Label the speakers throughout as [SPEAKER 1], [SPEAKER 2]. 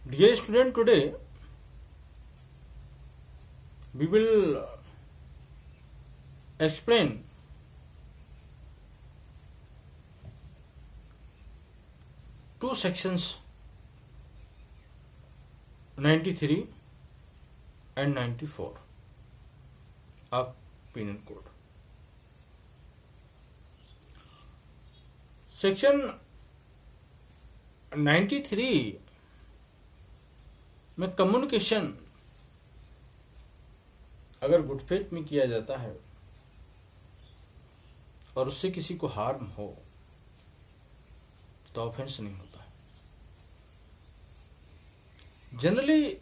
[SPEAKER 1] Dear student, today we will explain two sections 93 and 94 of Penal Code. Section 93 में communication अगर good faith में किया जाता है और उससे किसी को हार्म हो तो ऑफेंस नहीं होता है. Generally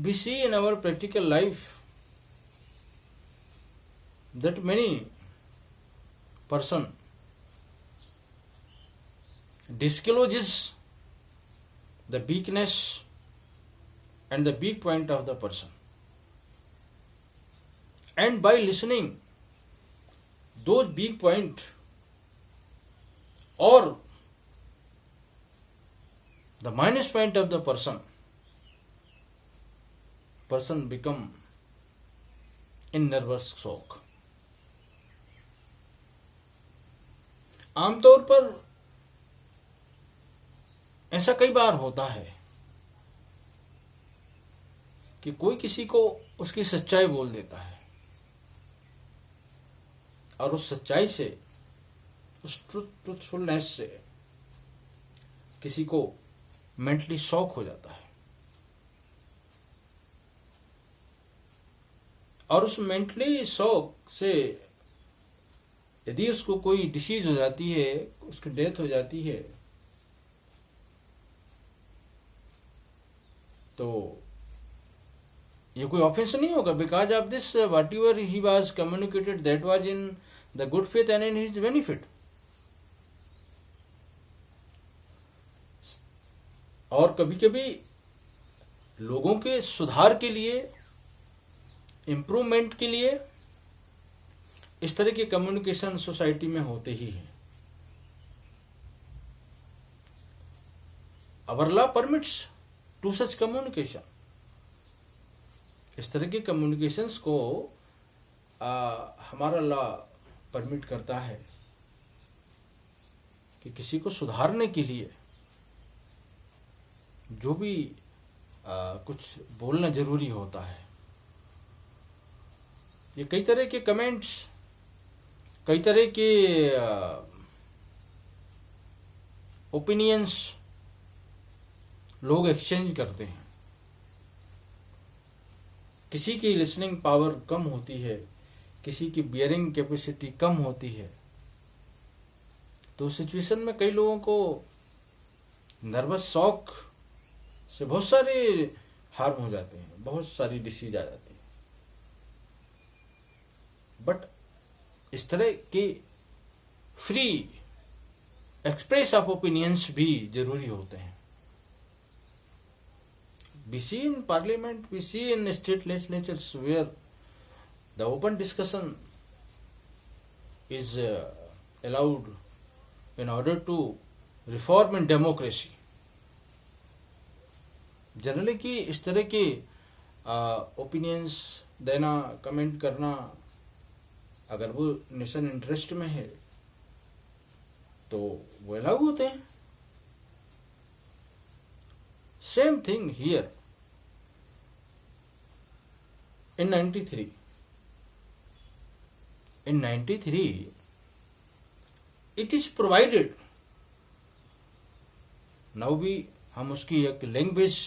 [SPEAKER 1] we see in our practical life that many person discloses the weakness and the weak point of the person, and by listening those weak point or the minus point of the person become in nervous shock. आमतौर पर ऐसा कई बार होता है कि कोई किसी को उसकी सच्चाई बोल देता है और उस सच्चाई से, उस ट्रूथफुलनेस से किसी को मेंटली शॉक हो जाता है और उस मेंटली शॉक से यदि उसको कोई डिसीज हो जाती है, उसकी डेथ हो जाती है, तो ये कोई ऑफेंस नहीं होगा. Because of this what ever he was communicated that was in the good faith and in his benefit. और कभी कभी लोगों के सुधार के लिए, इम्प्रूवमेंट के लिए इस तरह के कम्युनिकेशन सोसाइटी में होते ही हैं. Our law permits to such communication. इस तरह के कम्युनिकेशंस को हमारा लॉ परमिट करता है कि किसी को सुधारने के लिए जो भी कुछ बोलना जरूरी होता है. ये कई तरह के कमेंट्स, कई तरह के ओपिनियंस लोग एक्सचेंज करते हैं. किसी की लिसनिंग पावर कम होती है, किसी की बियरिंग कैपेसिटी कम होती है, तो उस सिचुएशन में कई लोगों को नर्वस शॉक से बहुत सारे हार्म हो जाते हैं, बहुत सारी डिसीज आ जाती है. बट इस तरह के फ्री एक्सप्रेस ऑफ ओपिनियंस भी जरूरी होते हैं. We see in parliament, we see in state legislatures where the open discussion is allowed in order to reform in democracy. Generally कि इस तरह के ओपिनियंस देना, कमेंट करना, अगर वो नेशन इंटरेस्ट में है तो वो अलाउ होते हैं. Same thing here in 93. In 93, it is provided. Now हम उसकी एक लैंग्वेज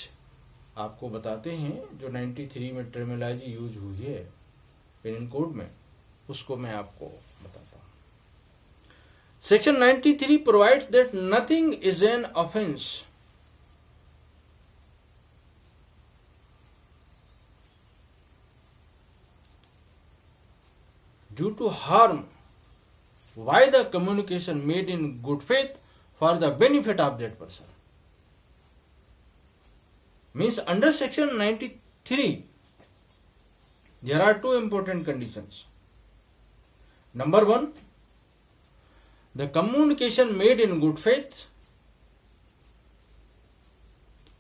[SPEAKER 1] आपको बताते हैं जो 93 में टर्मिनोलॉजी यूज हुई है पेनल कोड में, उसको मैं आपको बताता हूं. Section 93 provides that nothing is an offense due to harm why the communication made in good faith for the benefit of that person. Means under section 93 there are two important conditions. Number one, the communication made in good faith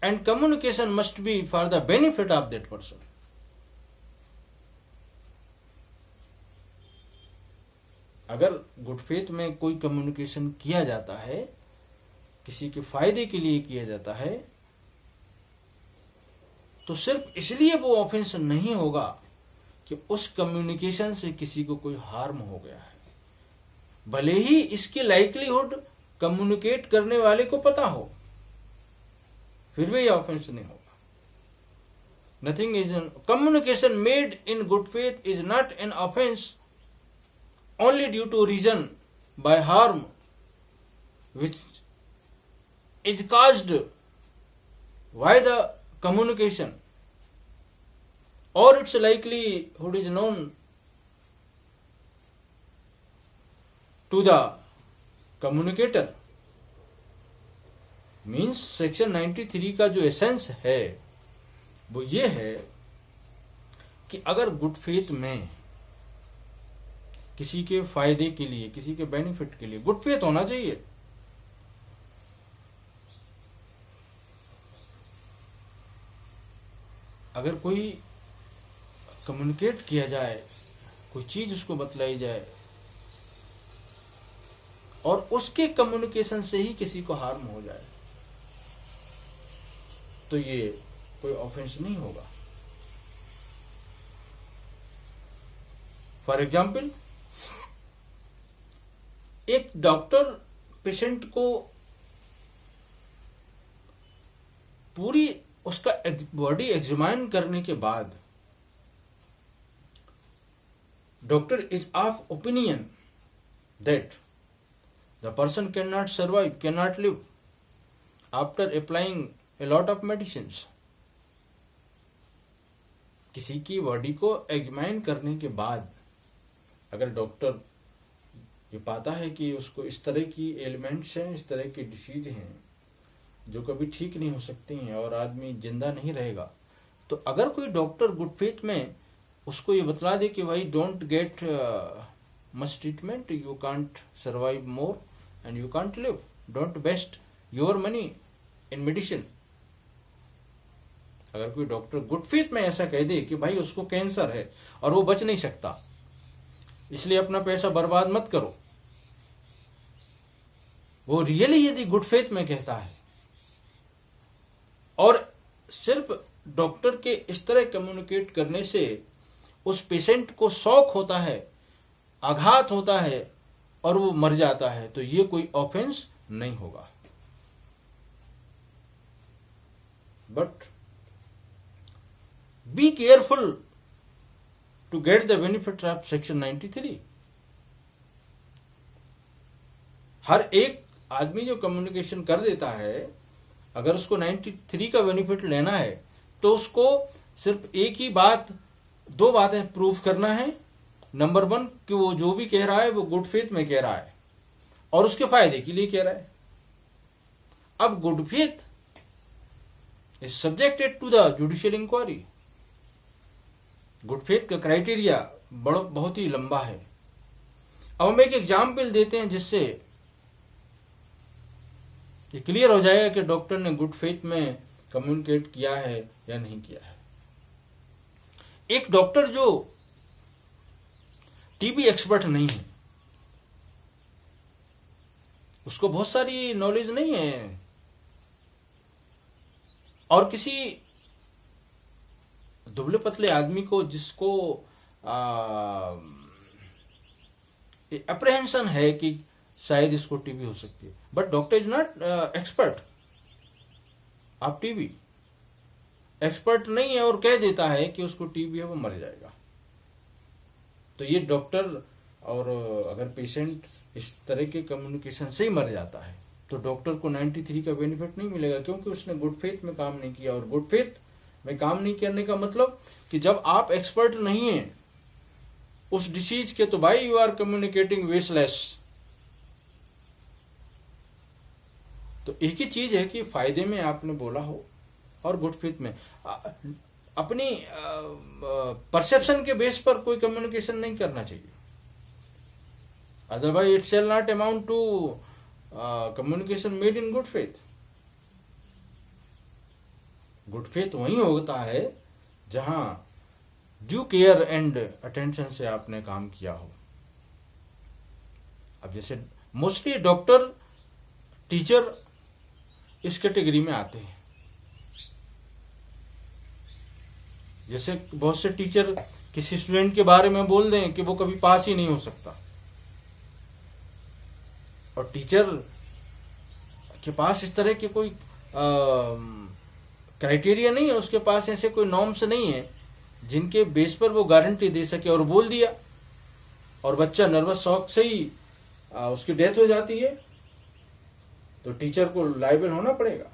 [SPEAKER 1] and communication must be for the benefit of that person. अगर good faith में कोई communication किया जाता है, किसी के फायदे के लिए किया जाता है, तो सिर्फ इसलिए वो ऑफेंस नहीं होगा कि उस कम्युनिकेशन से किसी को कोई हार्म हो गया है, भले ही इसकी लाइकलीहुड कम्युनिकेट करने वाले को पता हो, फिर भी ऑफेंस नहीं होगा. Nothing is communication made in good faith is not an offence only due to reason by harm which is caused by the communication, or its likelihood is known to the communicator. Means section 93 का जो essence है वो ये है कि अगर good faith में किसी के फायदे के लिए, किसी के बेनिफिट के लिए गुड फेथ होना चाहिए, अगर कोई कम्युनिकेट किया जाए, कोई चीज उसको बतलाई जाए और उसके कम्युनिकेशन से ही किसी को हार्म हो जाए, तो ये कोई ऑफेंस नहीं होगा. फॉर एग्जाम्पल, एक डॉक्टर पेशेंट को पूरी उसका बॉडी एग्जामिन करने के बाद doctor is of opinion that the person can not survive, can not live after applying a lot of medicines. किसी की बॉडी को एग्जामिन करने के बाद अगर डॉक्टर ये पाता है कि उसको इस तरह की एलिमेंट्स हैं, इस तरह की डिसीज हैं जो कभी ठीक नहीं हो सकती हैं और आदमी जिंदा नहीं रहेगा, तो अगर कोई डॉक्टर गुड फेथ में उसको ये बतला दे कि भाई don't get much treatment, you can't survive more and you can't live, don't waste your money in medicine. अगर कोई डॉक्टर गुड फेथ में ऐसा कह दे कि भाई उसको कैंसर है और वो बच नहीं सकता, इसलिए अपना पैसा बर्बाद मत करो, वो रियली यदि गुड फेथ में कहता है और सिर्फ डॉक्टर के इस तरह कम्युनिकेट करने से उस पेशेंट को शॉक होता है, आघात होता है और वो मर जाता है, तो ये कोई ऑफेंस नहीं होगा. But be careful to get the benefit of section 93. हर एक आदमी जो कम्युनिकेशन कर देता है, अगर उसको 93 का बेनिफिट लेना है तो उसको सिर्फ एक ही बात, दो बातें प्रूफ करना है. नंबर 1 कि वो जो भी कह रहा है वो गुड फेथ में कह रहा है और उसके फायदे के लिए कह रहा है. अब good faith is subjected to the judicial inquiry. Good faith का क्राइटेरिया बहुत ही लंबा है. अब हम एक एग्जाम्पल देते हैं जिससे ये क्लियर हो जाएगा कि डॉक्टर ने गुड फेथ में कम्युनिकेट किया है या नहीं किया है. एक डॉक्टर जो टीबी एक्सपर्ट नहीं है, उसको बहुत सारी नॉलेज नहीं है, और किसी दुबले पतले आदमी को जिसको अप्रहेंशन है कि शायद इसको टीबी हो सकती है, but doctor is not expert. आप टीबी एक्सपर्ट नहीं है और कह देता है कि उसको टीबी है, वो मर जाएगा. तो ये डॉक्टर, और अगर पेशेंट इस तरह के कम्युनिकेशन से ही मर जाता है तो डॉक्टर को 93 का बेनिफिट नहीं मिलेगा, क्योंकि उसने गुड फेथ में काम नहीं किया. और गुड फेथ में काम नहीं करने का मतलब कि जब आप एक्सपर्ट नहीं हैं उस डिसीज के, तो भाई यू आर कम्युनिकेटिंग वेस्टलेस. तो एक ही चीज है कि फायदे में आपने बोला हो और गुड फेथ में. अपनी परसेप्शन के बेस पर कोई कम्युनिकेशन नहीं करना चाहिए, otherwise it shall not amount to communication made in good faith. Good faith वहीं होता है जहां ड्यू केयर एंड अटेंशन से आपने काम किया हो। अब जैसे मोस्टली डॉक्टर, टीचर इस कैटेगरी में आते हैं। जैसे बहुत से टीचर किसी स्टूडेंट के बारे में बोल दें कि वो कभी पास ही नहीं हो सकता, और टीचर के पास इस तरह के कोई क्राइटेरिया नहीं है, उसके पास ऐसे कोई नॉर्म्स नहीं है जिनके बेस पर वो गारंटी दे सके, और बोल दिया और बच्चा नर्वस शॉक से ही उसकी डेथ हो जाती है, तो टीचर को लायबल होना पड़ेगा।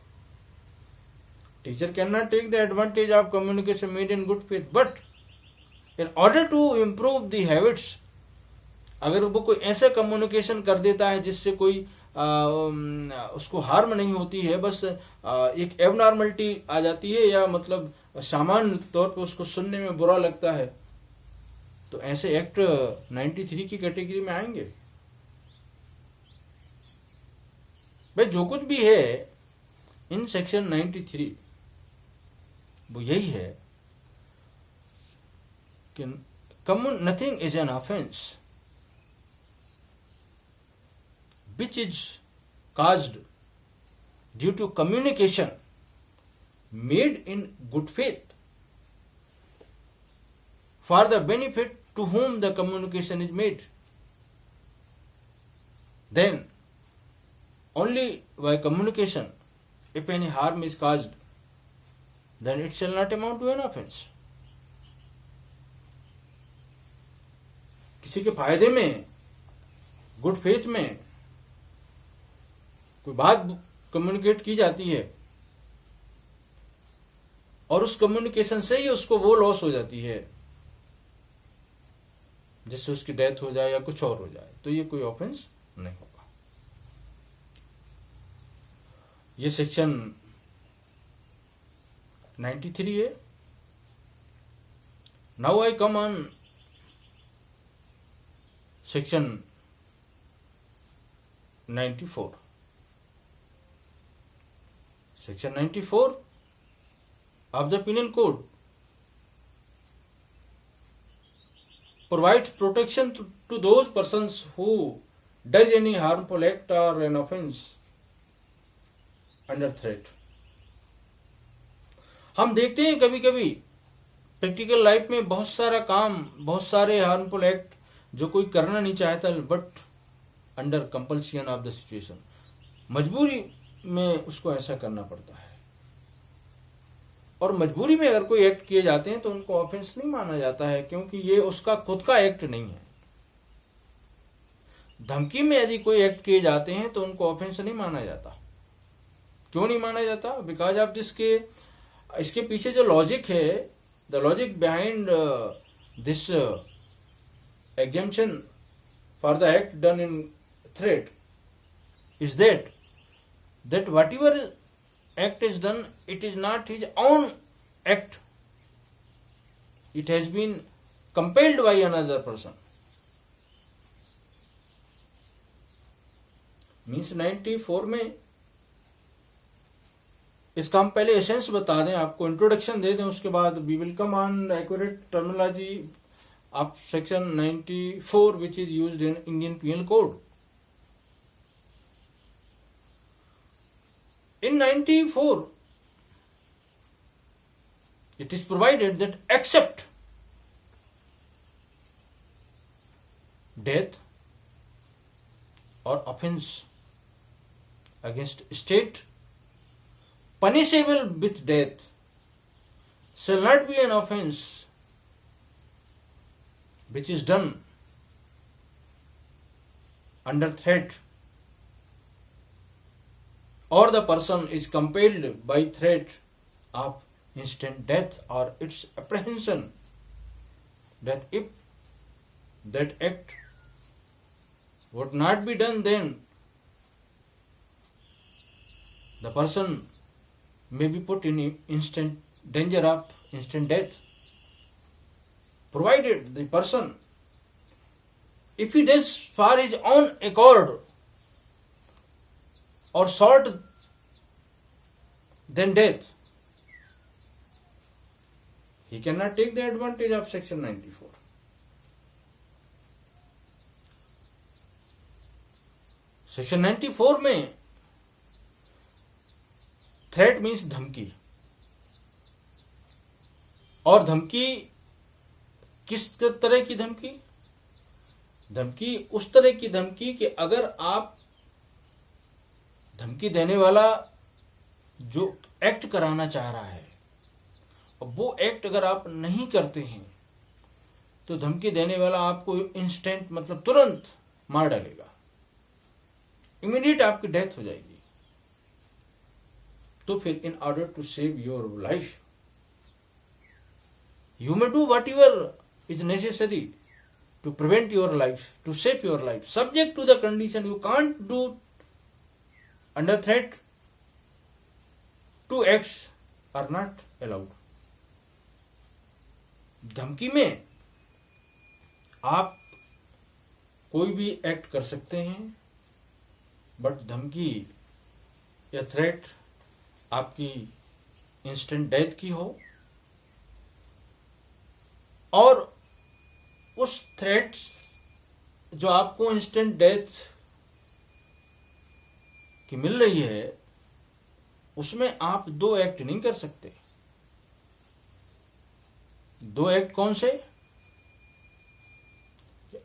[SPEAKER 1] Teacher can not take the advantage of communication made in good faith, but in order to improve the habits, अगर वो कोई ऐसा कम्युनिकेशन कर देता है जिससे कोई उसको हार्म नहीं होती है, बस एक एबनॉर्मलिटी आ जाती है, या मतलब सामान्य तौर पर उसको सुनने में बुरा लगता है, तो ऐसे एक्ट 93 की कैटेगरी में आएंगे। भाई जो कुछ भी है इन सेक्शन 93 वो यही है कि nothing is an offence which is caused due to communication made in good faith for the benefit to whom the communication is made. Then only by communication, if any harm is caused, then it shall not amount to an offense. किसी के फायदे में, good faith में कोई बात communicate की जाती है और उस कम्युनिकेशन से ही उसको वो लॉस हो जाती है जिससे उसकी डेथ हो जाए या कुछ और हो जाए, तो ये कोई ऑफेंस नहीं होगा। ये सेक्शन 93 है। Now I come on section 94। Section 94 of the Penal Code provides protection to those persons who does any harmful act or an offense under threat. हम देखते हैं कभी कभी प्रैक्टिकल लाइफ में बहुत सारा काम, बहुत सारे हार्मफुल एक्ट जो कोई करना नहीं चाहता, but under compulsion of the situation, मजबूरी में उसको ऐसा करना पड़ता है। और मजबूरी में अगर कोई एक्ट किए जाते हैं तो उनको ऑफेंस नहीं माना जाता है, क्योंकि ये उसका खुद का एक्ट नहीं है। धमकी में यदि कोई एक्ट किए जाते हैं तो उनको ऑफेंस नहीं माना जाता। क्यों नहीं माना जाता? बिकॉज ऑफ दिस के इसके पीछे जो लॉजिक है, the logic behind this exemption for the act done in threat is that whatever act is done, it is not his own act, it has been compelled by another person. Means 94 में इसका हम पहले essence बता दें, आपको introduction दे दें, उसके बाद we will come on accurate terminology of section 94 which is used in Indian Penal Code. In 94, it is provided that except death or offense against state punishable with death shall not be an offense which is done under threat, or the person is compelled by threat of instant death or its apprehension, that if that act would not be done, then the person may be put in instant danger of instant death, provided the person, if he does for his own accord or short than death, he cannot take the advantage of section 94. Section 94 में threat means धमकी, और धमकी किस तरह की धमकी? धमकी उस तरह की धमकी कि अगर आप धमकी देने वाला जो एक्ट कराना चाह रहा है और वो एक्ट अगर आप नहीं करते हैं तो धमकी देने वाला आपको इंस्टेंट मतलब तुरंत मार डालेगा, इमीडिएट आपकी डेथ हो जाएगी। तो फिर in order to save your life you may do whatever is necessary to prevent your life, to save your life, subject to the condition. You can't do under threat. Two acts are not allowed. धमकी में आप कोई भी act कर सकते हैं, but धमकी या थ्रेट आपकी इंस्टेंट डेथ की हो और उस थ्रेट जो आपको इंस्टेंट डेथ की मिल रही है उसमें आप दो एक्ट नहीं कर सकते। दो एक्ट कौन से?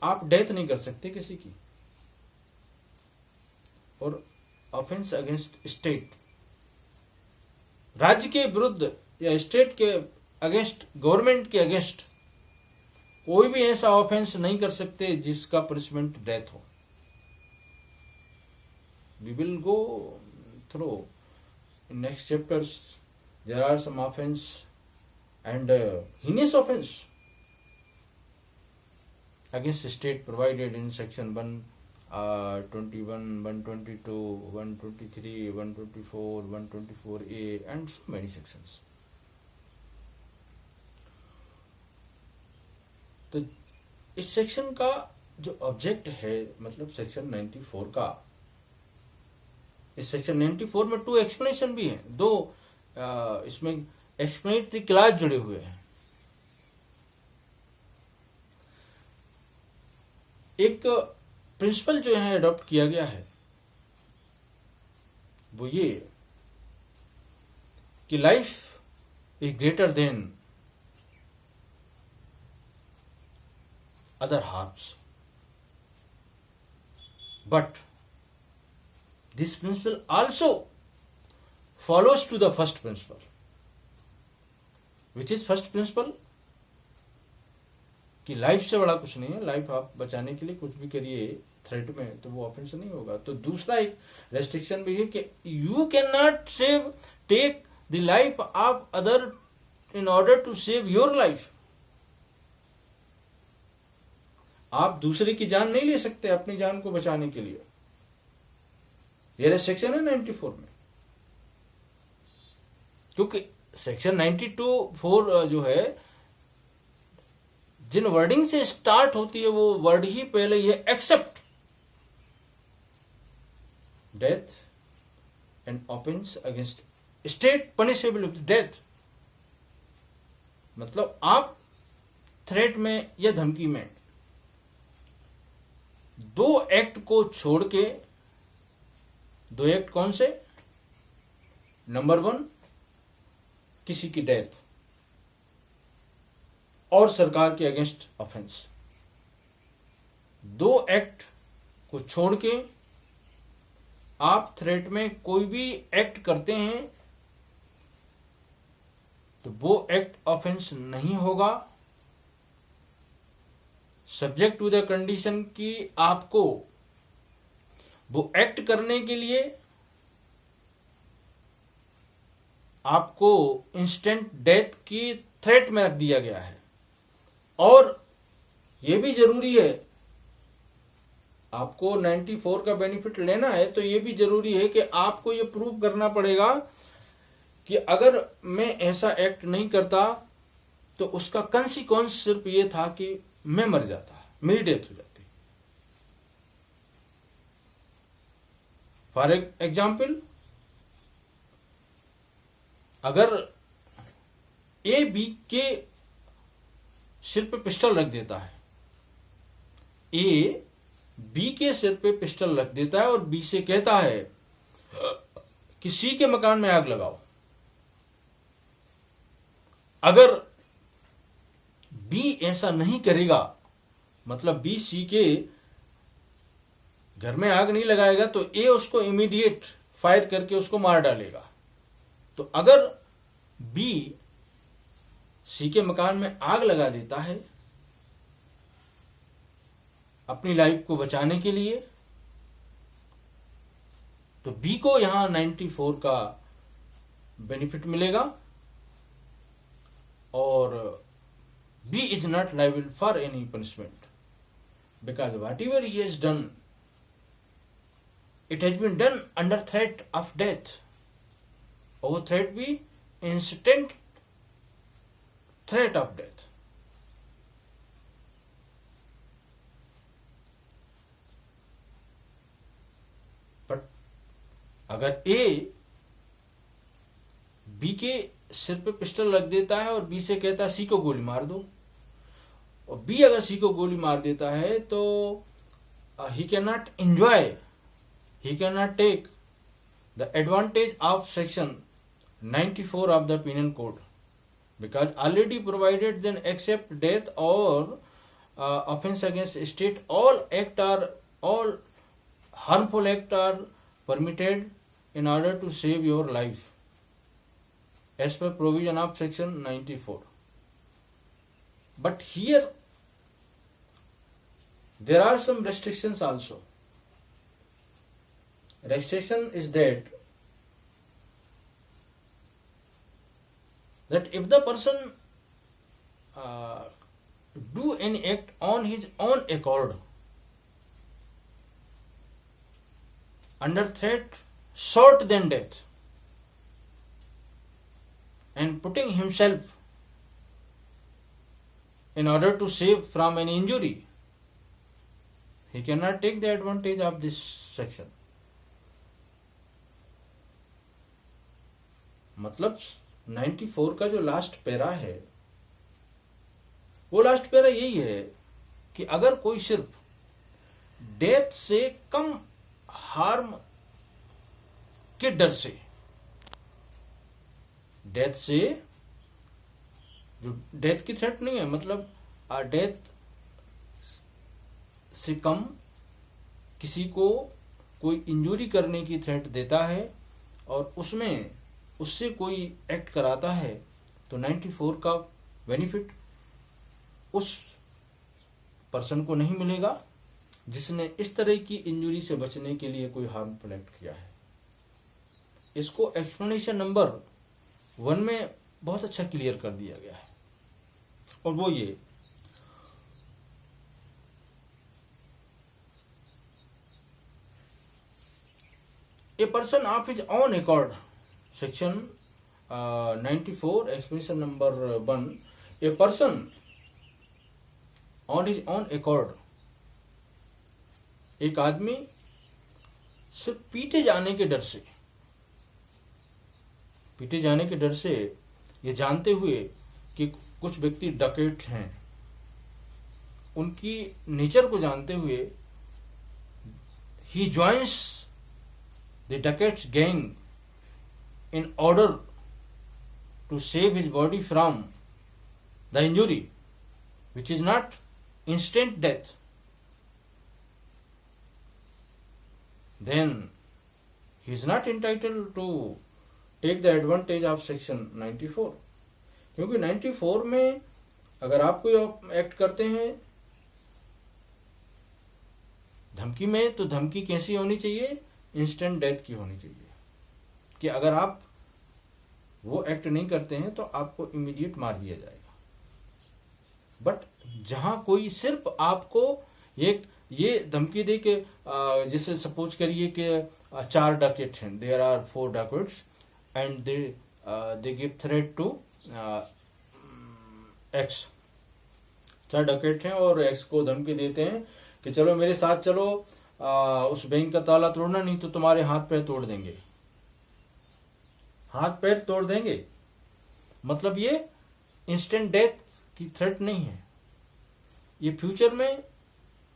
[SPEAKER 1] आप डेथ नहीं कर सकते किसी की, और ऑफेंस अगेंस्ट स्टेट, राज्य के विरुद्ध या स्टेट के अगेंस्ट, गवर्नमेंट के अगेंस्ट कोई भी ऐसा ऑफेंस नहीं कर सकते जिसका पनिशमेंट डेथ हो। We will go through in next chapters, there are some offence and heinous offence against state provided in section 121, 122, 123, 124, 124A and so many sections. तो इस सेक्शन का जो ऑब्जेक्ट है, मतलब सेक्शन 94 का, इस सेक्शन 94 में 2 एक्सप्लेनेशन भी हैं, 2 इसमें एक्सप्लेनेटरी क्लास जुड़े हुए हैं। एक प्रिंसिपल जो है अडॉप्ट किया गया है वो ये कि life is greater than other harms, but this principle also follows to the first principle, which is first principle कि लाइफ से बड़ा कुछ नहीं है, लाइफ आप बचाने के लिए कुछ भी करिए थ्रेट में तो वो ऑफेंस नहीं होगा। तो दूसरा एक रेस्ट्रिक्शन भी है कि you can not save take the life of other in order to save your life. आप दूसरे की जान नहीं ले सकते अपनी जान को बचाने के लिए। यह रेस्ट्रिक्शन है 94 में, क्योंकि सेक्शन 92(4) जो है जिन वर्डिंग से स्टार्ट होती है वो वर्ड ही पहले ये except death and offence against state punishable with death. मतलब आप थ्रेट में या धमकी में 2 एक्ट को छोड़ के, 2 एक्ट कौन से? नंबर 1 किसी की डेथ और सरकार के अगेंस्ट ऑफेंस, 2 एक्ट को छोड़ के आप थ्रेट में कोई भी एक्ट करते हैं तो वो एक्ट ऑफेंस नहीं होगा, सब्जेक्ट टू द कंडीशन कि आपको वो एक्ट करने के लिए आपको इंस्टेंट डेथ की थ्रेट में रख दिया गया है। और यह भी जरूरी है, आपको 94 का बेनिफिट लेना है तो यह भी जरूरी है कि आपको यह प्रूव करना पड़ेगा कि अगर मैं ऐसा एक्ट नहीं करता तो उसका कंसिक्वेंस सिर्फ यह था कि मैं मर जाता, मेरी डेथ हो जाती। फॉर एग्जाम्पल, अगर ए बी के सिर पे पिस्टल रख देता है, ए बी के सिर पे पिस्टल रख देता है और बी से कहता है कि सी के मकान में आग लगाओ। अगर बी ऐसा नहीं करेगा, मतलब बी सी के घर में आग नहीं लगाएगा, तो ए उसको इमीडिएट फायर करके उसको मार डालेगा। तो अगर बी सी के मकान में आग लगा देता है अपनी लाइफ को बचाने के लिए, तो बी को यहां 94 का बेनिफिट मिलेगा और B is not liable for any punishment because whatever he has done it has been done under threat of death. और वो थ्रेट भी instant threat of death. But अगर ए बी के सिर पे पिस्टल रख देता है और बी से कहता है सी को गोली मार दो, और बी अगर सी को गोली मार देता है तो he can not enjoy, he can not take the advantage of section 94 of the penal code because already provided then except death or offense against state all harmful act are permitted in order to save your life as per provision of section 94. But here there are some restrictions also. Restriction is that if the person do any act on his own accord under threat short than death and putting himself in order to save from an injury, he cannot take the advantage of this section. मतलब 94 का जो last para है, वो last para यही है कि अगर कोई सिर्फ डेथ से कम हार्म के डर से, डेथ से जो डेथ की थ्रेट नहीं है, मतलब डेथ से कम किसी को कोई इंजरी करने की थ्रेट देता है और उसमें उससे कोई एक्ट कराता है, तो 94 का बेनिफिट उस पर्सन को नहीं मिलेगा जिसने इस तरह की इंजरी से बचने के लिए कोई हार्मफुल एक्ट किया है। इसको एक्सप्लेनेशन नंबर 1 में बहुत अच्छा क्लियर कर दिया गया है, और वो ये a person of his on accord, section 94 explanation number 1, a person on his own accord, एक आदमी सिर्फ पीटे जाने के डर से ये जानते हुए कि कुछ व्यक्ति डकैत हैं, उनकी नेचर को जानते हुए he joins the dacoits gang in order to save his body from the injury which is not instant death, then he is not entitled to take the advantage of section 94. क्योंकि 94 में अगर आप कोई act करते हैं धमकी में, तो धमकी कैसी होनी चाहिए? इंस्टेंट डेथ की होनी चाहिए, कि अगर आप वो एक्ट नहीं करते हैं तो आपको इमीडिएट मार दिया जाएगा। बट जहां कोई सिर्फ आपको ये धमकी दे के, जैसे सपोज करिए कि 4 डकैत हैं, there are 4 dacoits and they give threat to X, 4 डकैत हैं और एक्स को धमकी देते हैं कि चलो मेरे साथ चलो, उस बैंक का ताला तोड़ना, नहीं तो तुम्हारे हाथ पैर तोड़ देंगे, हाथ पैर तोड़ देंगे। मतलब ये इंस्टेंट डेथ की थ्रेट नहीं है, ये फ्यूचर में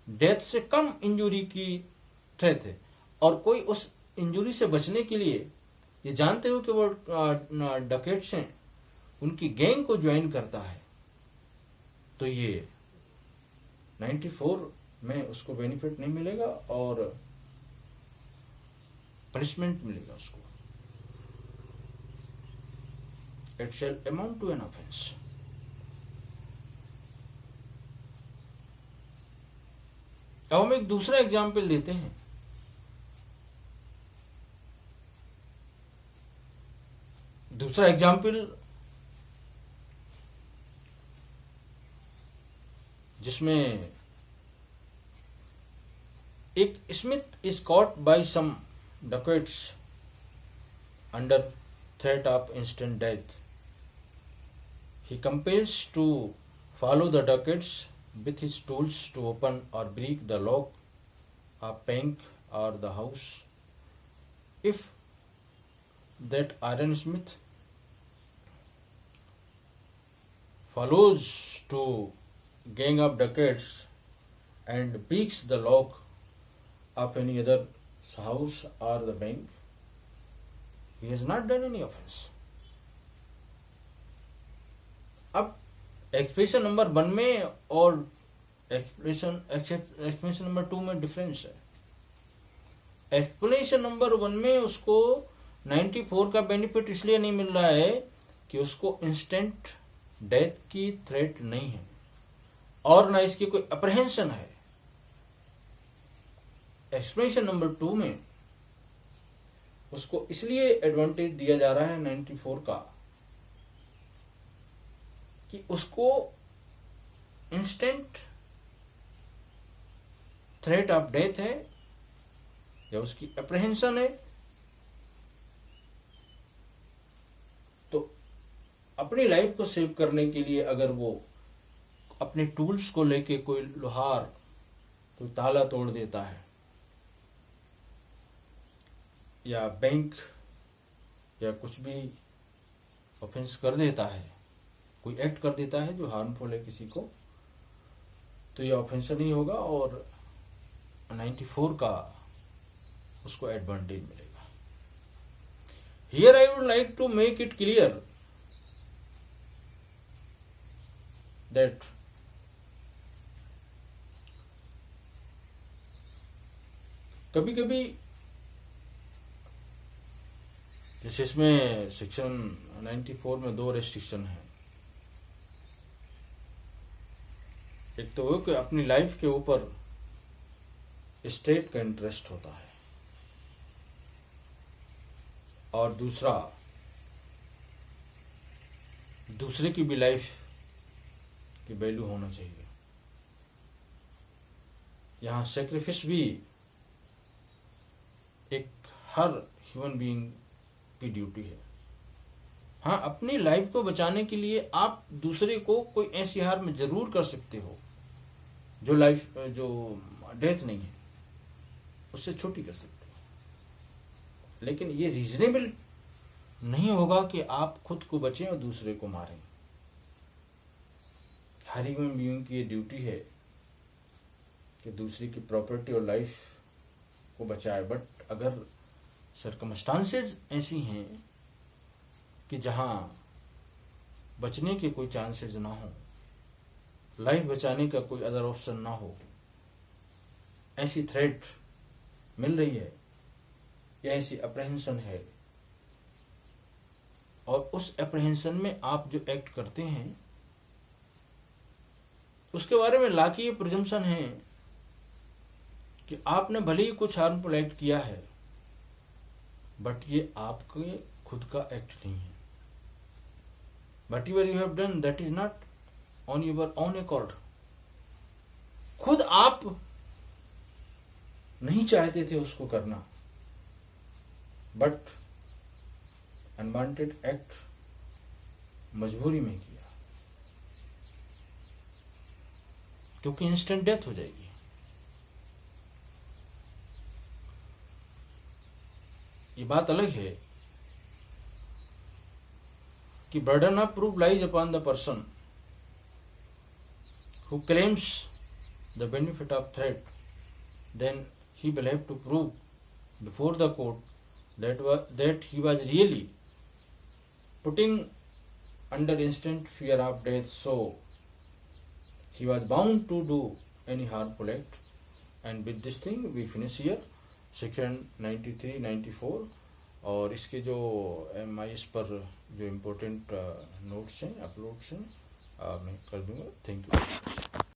[SPEAKER 1] डेथ से कम इंजुरी की थ्रेट है, और कोई उस इंजुरी से बचने के लिए ये जानते हो कि वो डकैट्स हैं, उनकी गैंग को ज्वाइन करता है, तो ये 94 में उसको बेनिफिट नहीं मिलेगा और पनिशमेंट मिलेगा उसको। It shall amount to an offence. अब हम एक दूसरा एग्जाम्पल देते हैं। दूसरा एग्जाम्पल जिसमें एक Smith is caught by some dacoits under threat of instant death. He compels to follow the ducats with his tools to open or break the lock of bank or the house. If that ironsmith follows to gang of ducats and breaks the lock of any other house or the bank, he has not done any offense. अब expression number 1 में और expression number 2 में difference है। Explanation number 1 में उसको 94 का benefit इसलिए नहीं मिल रहा है कि उसको इंस्टेंट डेथ की थ्रेट नहीं है और ना इसकी कोई अप्रहेंशन है। एक्सप्लेनेशन नंबर 2 में उसको इसलिए एडवांटेज दिया जा रहा है 94 का कि उसको इंस्टेंट थ्रेट ऑफ डेथ है या उसकी अप्रहेंशन है, तो अपनी लाइफ को सेव करने के लिए अगर वो अपने टूल्स को लेके कोई लोहार कोई ताला तोड़ देता है या बैंक या कुछ भी ऑफेंस कर देता है, कोई एक्ट कर देता है जो हार्मफुल है किसी को, तो ये ऑफेंस नहीं होगा और 94 का उसको एडवांटेज मिलेगा। Here I would like to make it clear that कभी कभी जैसे इसमें सेक्शन 94 में 2 रेस्ट्रिक्शन है। एक तो वो कि अपनी लाइफ के ऊपर स्टेट का इंटरेस्ट होता है और दूसरा दूसरे की भी लाइफ की वैल्यू होना चाहिए। यहां सेक्रीफिस भी एक हर ह्यूमन बीइंग की ड्यूटी है। हाँ, अपनी लाइफ को बचाने के लिए आप दूसरे को कोई ऐसी हार में जरूर कर सकते हो जो डेथ नहीं है, उससे छोटी कर सकते हो, लेकिन ये रीजनेबल नहीं होगा कि आप खुद को बचें और दूसरे को मारें। हर ह्यूमन बीइंग की ये ड्यूटी है कि दूसरे की प्रॉपर्टी और लाइफ को बचाए। बट अगर सर्कमस्टांसेस ऐसी हैं कि जहां बचने के कोई चांसेस ना हो, लाइफ बचाने का कोई अदर ऑप्शन ना हो, ऐसी थ्रेट मिल रही है या ऐसी अप्रहेंशन है और उस अप्रहेंशन में आप जो एक्ट करते हैं उसके बारे में लॉ की ये प्रिजम्पशन है कि आपने भले ही कुछ हार्मफुल एक्ट किया है बट ये आपके खुद का एक्ट नहीं है। Whatever you have done, that is not on your own accord. खुद आप नहीं चाहते थे उसको करना, बट अनवांटेड एक्ट मजबूरी में किया क्योंकि इंस्टेंट डेथ हो जाएगी। ये बात अलग है कि burden of proof lies upon the person who claims the benefit of threat, then he will have to prove before the court that he was really putting under instant fear of death, so he was bound to do any harmful act. And with this thing we finish here section 93 94, और इसके जो MIS पर जो important notes हैं uploads हैं मैं कर दूंगा. Thank you.